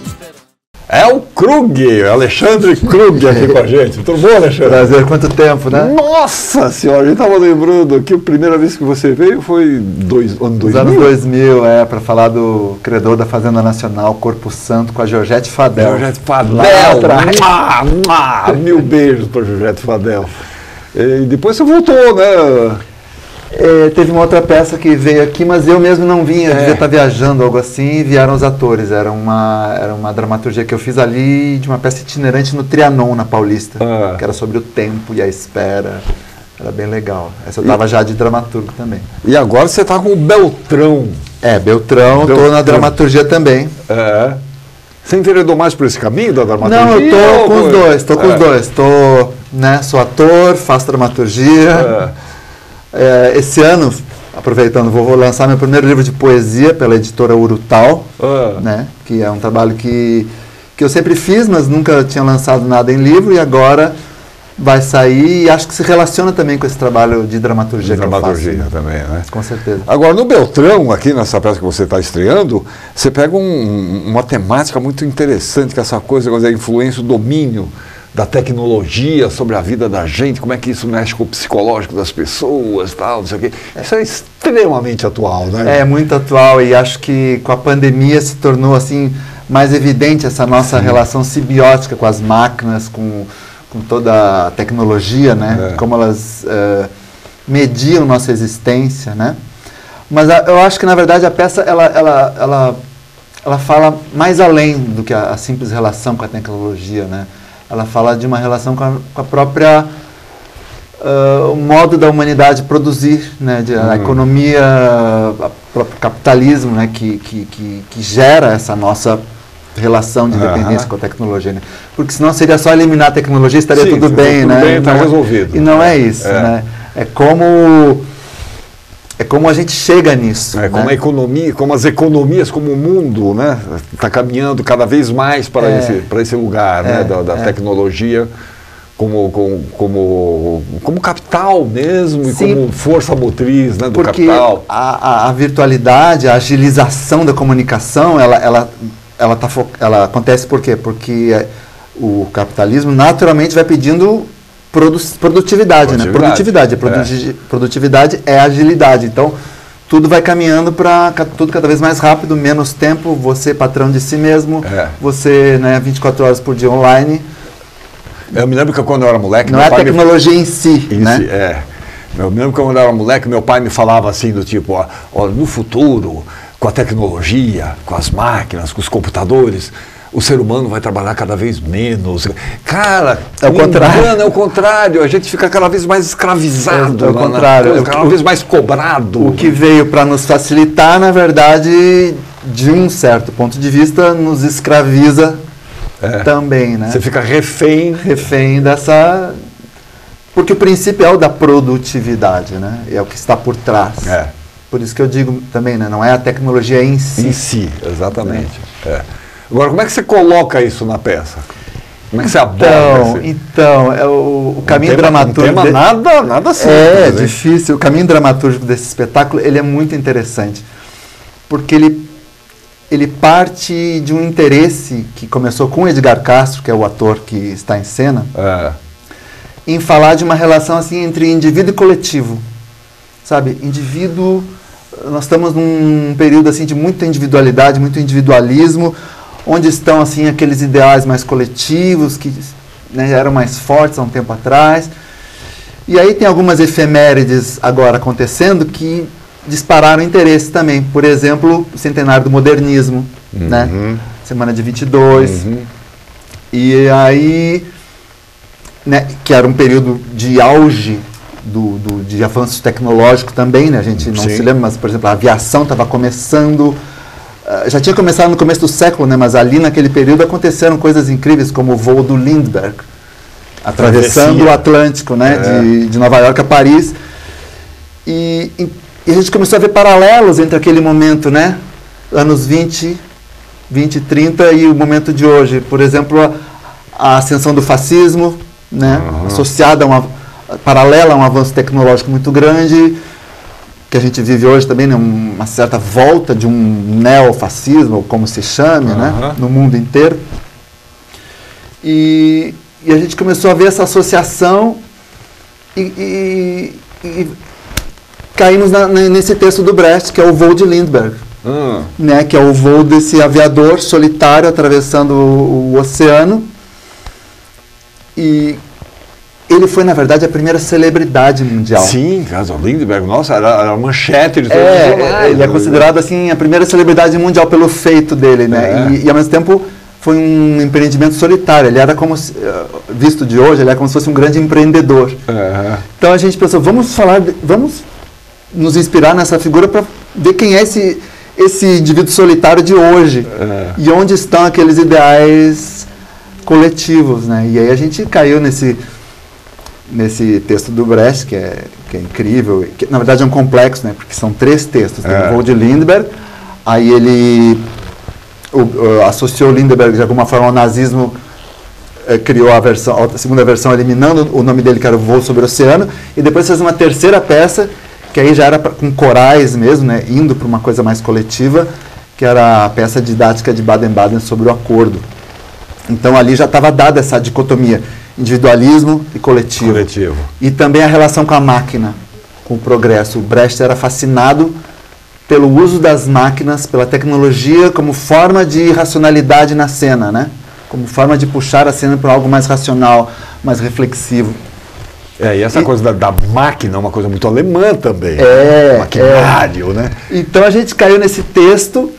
É o Krug, Alexandre Krug aqui com a gente. Tudo bom, Alexandre? Prazer, quanto tempo, né? Nossa senhora, a gente estava lembrando que a primeira vez que você veio foi ano 2000? Nos anos 2000, para falar do credor da Fazenda Nacional, Corpo Santo, com a Georgette Fadel. Georgette Fadel, mil beijos para Georgette Fadel. E depois você voltou, né? Teve uma outra peça que veio aqui, mas eu mesmo não vim, eu devia estar viajando, algo assim, e vieram os atores. Era uma dramaturgia que eu fiz ali, de uma peça itinerante no Trianon, na Paulista, que era sobre o tempo e a espera. Era bem legal. Essa eu estava já de dramaturgo também. E agora você está com o Beltrão. Beltrão, estou na dramaturgia também. Você enveredou mais por esse caminho da dramaturgia? Não, eu estou com os dois, estou com os dois. Sou ator, faço dramaturgia. Esse ano, aproveitando, vou lançar meu primeiro livro de poesia pela editora Urutau, né, que é um trabalho que eu sempre fiz, mas nunca tinha lançado nada em livro, e agora vai sair, e acho que se relaciona também com esse trabalho de dramaturgia que eu faço. Também, né? Com certeza. Agora, no Beltrão, aqui nessa peça que você está estreando, você pega uma temática muito interessante, que é essa coisa da influência, o domínio da tecnologia sobre a vida da gente, como é que isso mexe com o psicológico das pessoas, tal, não sei o quê. Isso é extremamente atual, né? É muito atual, e acho que com a pandemia se tornou assim mais evidente essa nossa relação simbiótica com as máquinas, com toda a tecnologia, né? Como elas mediam nossa existência, né? Mas eu acho que na verdade a peça ela fala mais além do que a simples relação com a tecnologia, né? Ela fala de uma relação com a própria o modo da humanidade produzir, né? A economia, o próprio capitalismo, né? Que gera essa nossa relação de dependência com a tecnologia, né? Porque senão seria só eliminar a tecnologia, estaria tudo bem, né? Bem, está resolvido. E não é isso, né? É como a gente chega nisso. Como a economia, como as economias, como o mundo, né? Está caminhando cada vez mais para esse lugar, né? Da tecnologia como capital mesmo. Sim, e como força motriz, né, do capital. Porque a virtualidade, a agilização da comunicação, ela acontece por quê? Porque o capitalismo naturalmente vai pedindo produtividade, né? Produtividade é agilidade. Então, tudo vai caminhando para tudo cada vez mais rápido, menos tempo, você patrão de si mesmo, você, né, 24 horas por dia online. Eu me lembro que quando eu era moleque... Não é a tecnologia em si, né? Eu me lembro que quando eu era moleque, meu pai me falava assim, do tipo, ó, no futuro, com a tecnologia, com as máquinas, com os computadores, o ser humano vai trabalhar cada vez menos. Cara, é o contrário. É o contrário, a gente fica cada vez mais escravizado. É o contrário. Cada vez mais cobrado. O que veio para nos facilitar, na verdade, de um certo ponto de vista, nos escraviza também, né? Você fica refém dessa... Porque o princípio é o da produtividade, né? É o que está por trás. Por isso que eu digo também, né? Não é a tecnologia em si. Em si, exatamente. Agora, como é que você coloca isso na peça? Como é que você aborda? Então, o caminho dramatúrgico... Um tema nada simples. É difícil. O caminho dramatúrgico desse espetáculo, ele é muito interessante. Porque ele parte de um interesse que começou com o Edgar Castro, que é o ator que está em cena, em falar de uma relação assim entre indivíduo e coletivo. Sabe? Indivíduo... Nós estamos num período assim de muita individualidade, muito individualismo, onde estão assim aqueles ideais mais coletivos que, né, eram mais fortes há um tempo atrás. E aí tem algumas efemérides agora acontecendo que dispararam interesse também. Por exemplo, o centenário do modernismo, né? Semana de 22. E aí, né, que era um período de auge de avanço tecnológico também, né? A gente não se lembra, mas, por exemplo, a aviação estava começando... já tinha começado no começo do século, né? Mas ali naquele período aconteceram coisas incríveis, como o voo do Lindbergh, atravessando o Atlântico, né? De Nova York a Paris. E a gente começou a ver paralelos entre aquele momento, né? Anos 20, 30 e o momento de hoje. Por exemplo, a ascensão do fascismo, né? Associada paralela a um avanço tecnológico muito grande, que a gente vive hoje também, né, uma certa volta de um neofascismo, ou como se chame, né, no mundo inteiro. E a gente começou a ver essa associação e caímos nesse texto do Brecht, que é o voo de Lindbergh, né, que é o voo desse aviador solitário atravessando o oceano. E ele foi, na verdade, a primeira celebridade mundial. Sim, caso Lindbergh, nossa, era a manchete de todos os jornais. Ele é considerado, assim, a primeira celebridade mundial pelo feito dele, né? E ao mesmo tempo, foi um empreendimento solitário. Ele era como, visto de hoje, ele era como se fosse um grande empreendedor. Então a gente pensou, vamos nos inspirar nessa figura para ver quem é esse indivíduo solitário de hoje. E onde estão aqueles ideais coletivos, né? E aí a gente caiu nesse texto do Brecht, que é incrível, que na verdade é um complexo, né? Porque são 3 textos. Tem o voo de Lindbergh, aí ele associou Lindbergh de alguma forma ao nazismo, criou a segunda versão eliminando o nome dele, que era o Voo sobre o Oceano, e depois fez uma terceira peça, que aí já era com corais mesmo, né? Indo para uma coisa mais coletiva, que era a peça didática de Baden-Baden sobre o acordo. Então ali já estava dada essa dicotomia, individualismo e coletivo. E também a relação com a máquina, com o progresso. O Brecht era fascinado pelo uso das máquinas, pela tecnologia como forma de racionalidade na cena, né? Como forma de puxar a cena para algo mais racional, mais reflexivo. E essa coisa da máquina é uma coisa muito alemã também. Maquinário, né? Então a gente caiu nesse texto,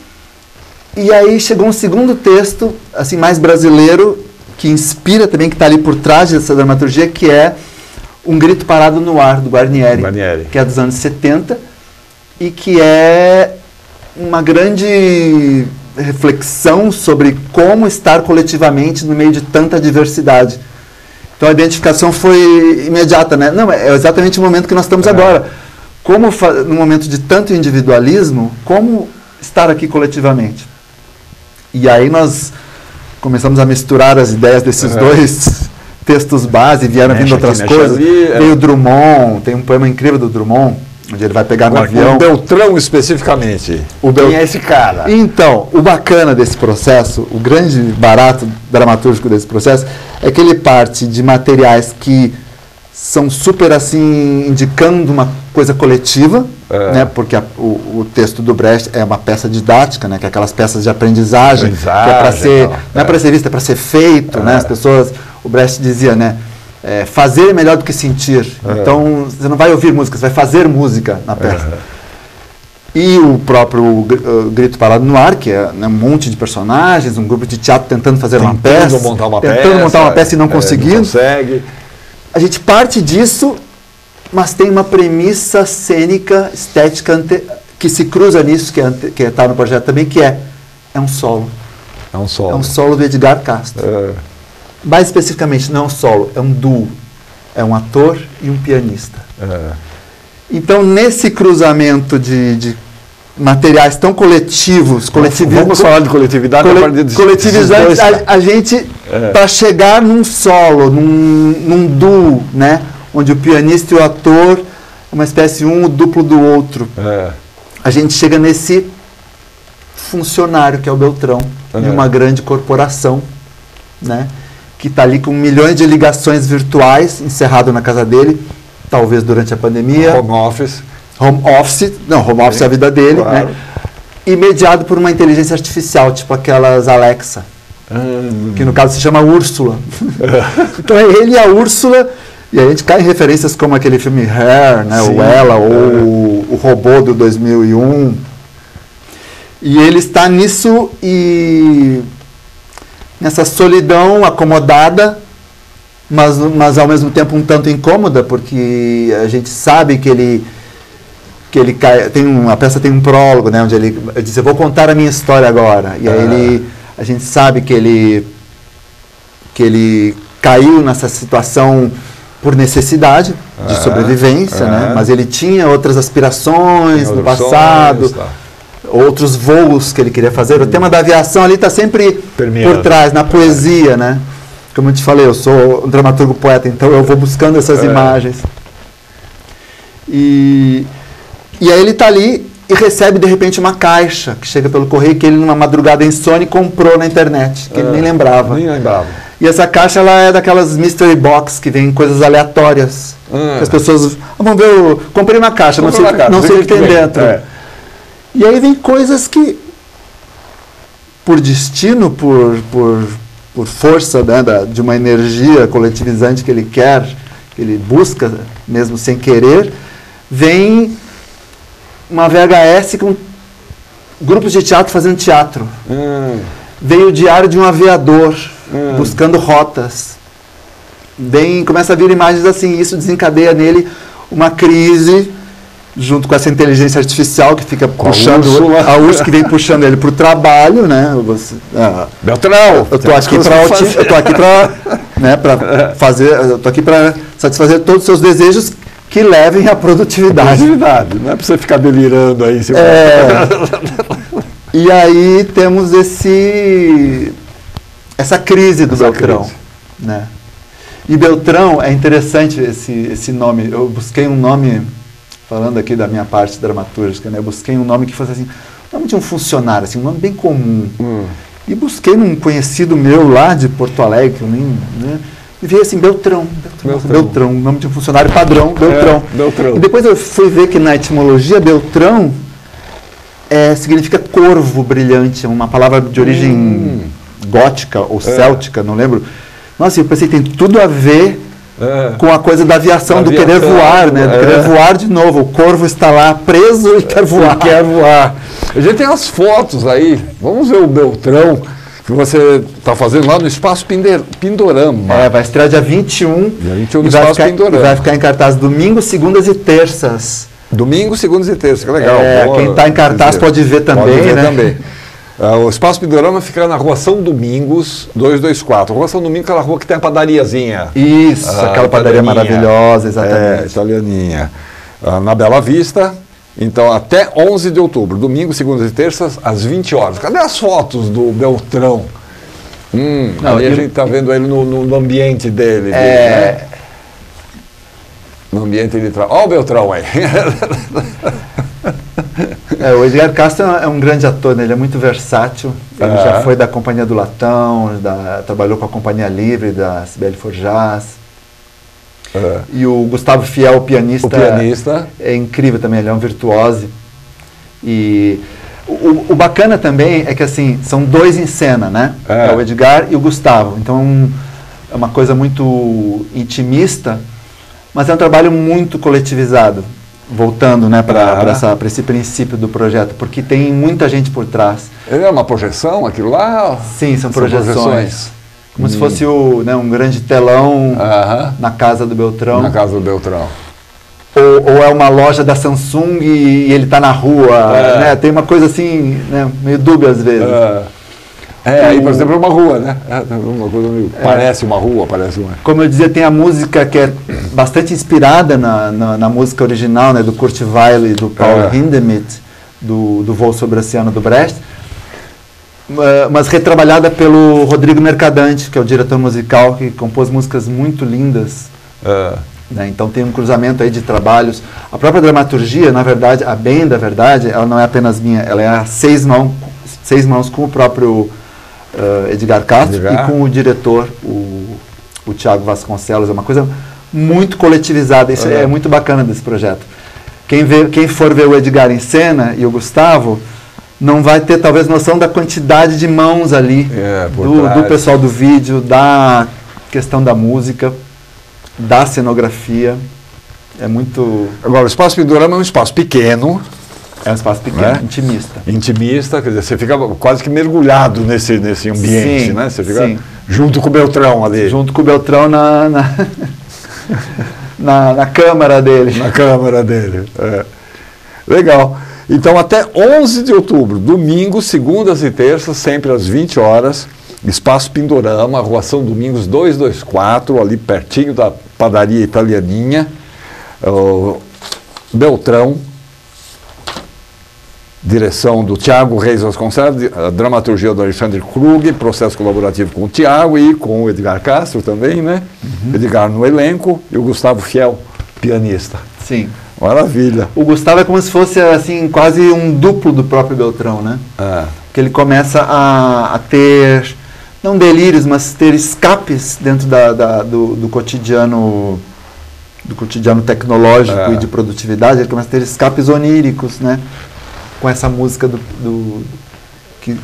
e aí chegou um segundo texto, assim, mais brasileiro, que inspira também, que está ali por trás dessa dramaturgia, que é Um Grito Parado no Ar, do Guarnieri. Que é dos anos 70, e que é uma grande reflexão sobre como estar coletivamente no meio de tanta diversidade. Então a identificação foi imediata, né? Não, é exatamente o momento que nós estamos agora. Como, no momento de tanto individualismo, como estar aqui coletivamente? E aí nós começamos a misturar as ideias desses 2 textos base, vieram vindo outras coisas. Veio o Drummond, tem um poema incrível do Drummond, onde ele vai pegar no avião. O Beltrão especificamente. Quem é esse cara? Então, o bacana desse processo, o grande barato dramatúrgico desse processo, é que ele parte de materiais que são super assim, indicando uma coisa coletiva, né? Porque o texto do Brecht é uma peça didática, né? Que é aquelas peças de aprendizagem, que é para ser, não é para ser visto, é para ser feito, né? As pessoas, o Brecht dizia, né? Fazer é melhor do que sentir. Então, você não vai ouvir música, você vai fazer música na peça. E o próprio Grito Parado no Ar, que é, né, um monte de personagens, um grupo de teatro tentando fazer uma peça. Tentando montar uma peça e não conseguindo. Não consegue. A gente parte disso, mas tem uma premissa cênica, estética, que se cruza nisso, que está no projeto também, que é um solo. É um solo. É um solo do Edgar Castro. Mais especificamente, não é um solo, é um duo. É um ator e um pianista. Então, nesse cruzamento de materiais tão coletivos... Vamos falar de coletividade a partir de coletivizantes, a gente, para chegar num solo, num duo, né? Onde o pianista e o ator é uma espécie o duplo do outro. A gente chega nesse funcionário, que é o Beltrão, de uma grande corporação, né? Que está ali com milhões de ligações virtuais, encerrado na casa dele, talvez durante a pandemia. Home office. Home office é a vida dele, né? E mediado por uma inteligência artificial, tipo aquelas Alexa, que no caso se chama Úrsula. Então é ele e a Úrsula, e a gente cai em referências como aquele filme Hair, né? Ou Ela, ou o Robô do 2001. E ele está nisso e nessa solidão acomodada, mas ao mesmo tempo um tanto incômoda, porque a gente sabe que ele a peça tem um prólogo, né, onde ele diz, eu vou contar a minha história agora. E aí a gente sabe que ele caiu nessa situação por necessidade de sobrevivência, né, mas ele tinha outras aspirações no passado, outros voos que ele queria fazer. O tema da aviação ali está sempre por trás, na poesia, né? Como eu te falei, eu sou um dramaturgo poeta, então eu vou buscando essas imagens. E aí ele está ali e recebe, de repente, uma caixa que chega pelo correio, que ele, numa madrugada insone, comprou na internet, que ele nem lembrava. E essa caixa, ela é daquelas mystery box, que vem coisas aleatórias. Que as pessoas vão ver, comprei uma caixa, não sei o que tem dentro. E aí vem coisas que, por destino, por força, né, de uma energia coletivizante que ele quer ele busca mesmo sem querer, vem uma VHS com grupos de teatro fazendo teatro. Veio o Diário de um Aviador, buscando rotas. Começa a vir imagens assim, isso desencadeia nele uma crise, junto com essa inteligência artificial que fica puxando a Úrsula, que vem puxando ele para o trabalho, né? Beltrão, eu estou aqui para satisfazer todos os seus desejos que levem à produtividade. Não é para você ficar delirando aí. E aí temos essa crise do Beltrão, né? E Beltrão é interessante esse nome. Eu busquei um nome, falando aqui da minha parte dramatúrgica, né? Eu busquei um nome que fosse assim, o nome de um funcionário, assim, um nome bem comum. E busquei num conhecido meu lá de Porto Alegre, e veio assim, Beltrão, nome de um funcionário padrão, Beltrão. Beltrão. E depois eu fui ver que na etimologia Beltrão significa corvo brilhante, é uma palavra de origem gótica ou céltica, não lembro. Nossa, eu pensei que tem tudo a ver com a coisa da aviação, do querer voar, né? Do querer voar de novo. O corvo está lá preso e quer voar. A gente tem as fotos aí. Vamos ver o Beltrão que você está fazendo lá no Espaço Pindorama. Vai estrear dia 21. Dia 21 no Espaço Pindorama. Vai ficar em cartaz domingos, segundas e terças. Domingo, segundas e terças, que legal. Quem está em cartaz pode ver também, né? O Espaço Pindorama fica na Rua São Domingos, 224. Rua São Domingos é aquela rua que tem a padariazinha. Isso, aquela padaria maravilhosa, exatamente. Italianinha. Na Bela Vista, então até 11 de outubro, domingo, segundas e terças, às 20 horas. Cadê as fotos do Beltrão? Ali a gente está vendo ele no ambiente dele. Né? No ambiente de trabalho. Olha o Beltrão aí. O Edgar Castro é um grande ator, né? Ele é muito versátil. Ele já foi da Companhia do Latão, trabalhou com a Companhia Livre, da Sibeli Forjaz. E o Gustavo Fiel, o pianista, é incrível também, ele é um virtuose. E o bacana também é que assim, são dois em cena, né? O Edgar e o Gustavo. Então é uma coisa muito intimista, mas é um trabalho muito coletivizado. Voltando, né, para esse princípio do projeto, porque tem muita gente por trás. É uma projeção aquilo lá? Sim, são projeções. Como se fosse um grande telão na casa do Beltrão. Na casa do Beltrão. Ou é uma loja da Samsung e ele está na rua. Né? Tem uma coisa assim, né, meio dúbia às vezes. Aí, por exemplo, é uma rua, né? Uma coisa meio, parece uma rua, parece uma... Como eu dizia, tem a música que é bastante inspirada na música original, né, do Kurt Weill e do Paul Hindemith, do Voo sobre o Oceano do Brecht, mas retrabalhada pelo Rodrigo Mercadante, que é o diretor musical, que compôs músicas muito lindas. Né? Então tem um cruzamento aí de trabalhos. A própria dramaturgia, na verdade, a bem da verdade, ela não é apenas minha, ela é a seis mãos com o próprio Edgar Castro e com o diretor, o Thiago Vasconcelos. É uma coisa muito coletivizada, isso é muito bacana desse projeto. Quem for ver o Edgar em cena e o Gustavo não vai ter talvez noção da quantidade de mãos ali, do pessoal do vídeo, da questão da música, da cenografia. É muito... Agora, o Espaço Pindorama é um espaço pequeno. É um espaço pequeno, né? Intimista, quer dizer, você fica quase que mergulhado nesse ambiente, né? Você fica junto com o Beltrão ali. Junto com o Beltrão na câmara dele. Na câmara dele, Legal. Então, até 11 de outubro, domingo, segundas e terças, sempre às 20 horas, Espaço Pindorama, Rua São Domingos 224, ali pertinho da padaria Italianinha. Beltrão. Direção do Thiago Reis Vasconcelos, a dramaturgia do Alexandre Krug, processo colaborativo com o Thiago e com o Edgar Castro também, né? Edgar no elenco e o Gustavo Fiel, pianista. Sim. Maravilha. O Gustavo é como se fosse assim, quase um duplo do próprio Beltrão, né? Que ele começa a ter, não delírios, mas ter escapes dentro do cotidiano tecnológico e de produtividade. Ele começa a ter escapes oníricos, né? Com essa música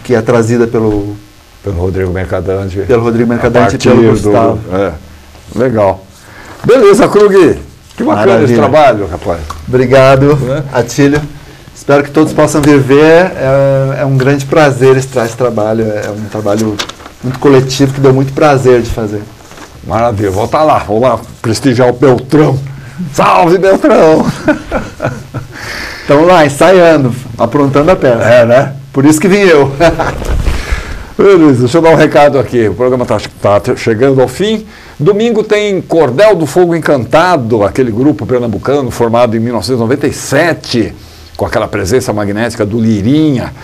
que é trazida pelo Rodrigo Mercadante. Pelo Rodrigo Mercadante e pelo Gustavo. Legal. Beleza, Krug. Que bacana esse trabalho, rapaz. Obrigado, Atílio. Espero que todos possam vir ver. É um grande prazer estar esse trabalho. É um trabalho muito coletivo que deu muito prazer de fazer. Maravilha. Vamos lá prestigiar o Beltrão. Salve, Beltrão! Estamos lá, ensaiando, aprontando a peça. É, né? Por isso que vim eu. Beleza, deixa eu dar um recado aqui. O programa está chegando ao fim. Domingo tem Cordel do Fogo Encantado, aquele grupo pernambucano formado em 1997, com aquela presença magnética do Lirinha.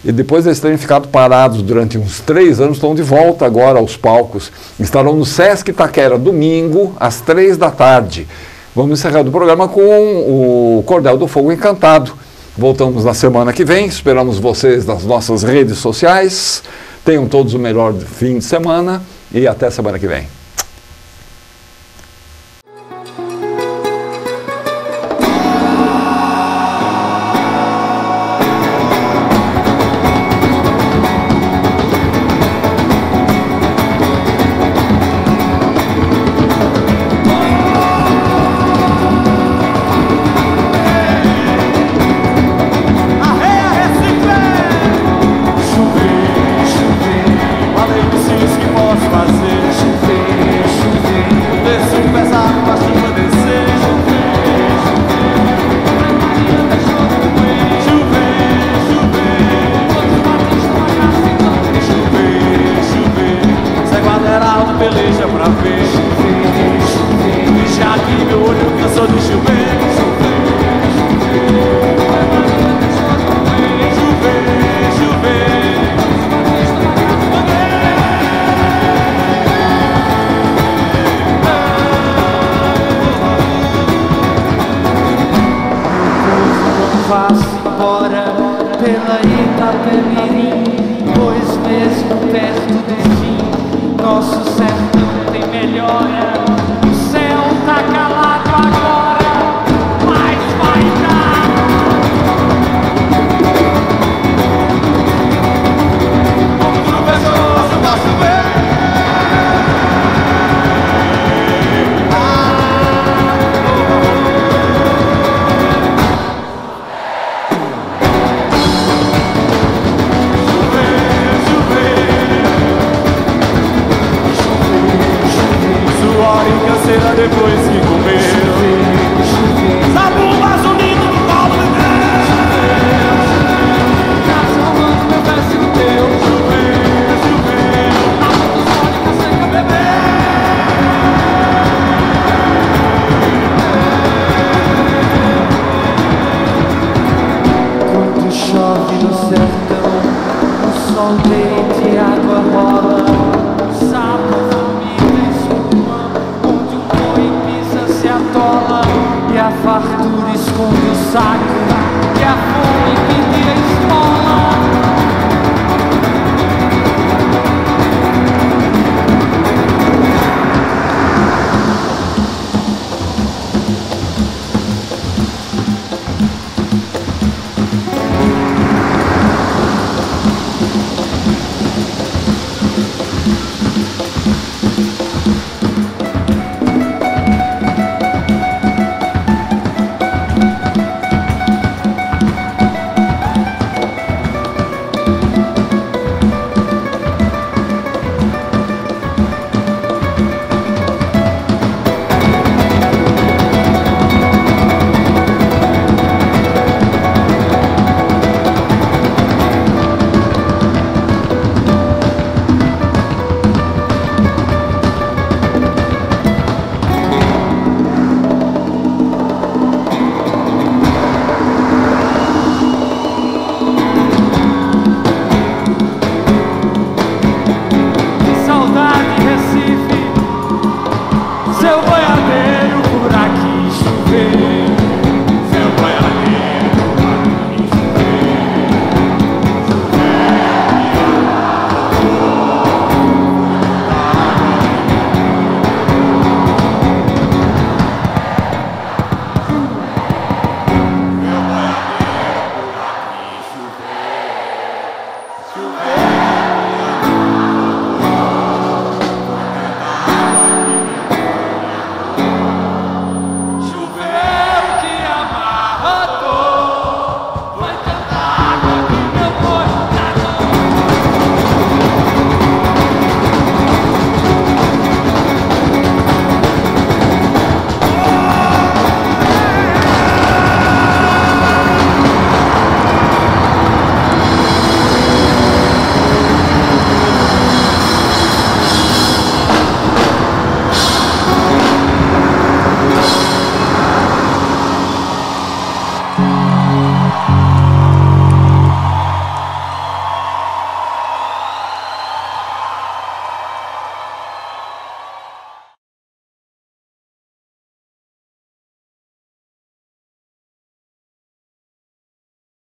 E depois eles terem ficado parados durante uns 3 anos, estão de volta agora aos palcos. Estarão no Sesc Itaquera, domingo, às 3 da tarde. Vamos encerrar o programa com o Cordel do Fogo Encantado. Voltamos na semana que vem, esperamos vocês nas nossas redes sociais. Tenham todos o melhor fim de semana e até semana que vem. Peleja pra ver, e já que meu olho cansou de chover. Vá-se embora pela Itapemirim, pois mesmo perto de mim nosso sertão tem melhora.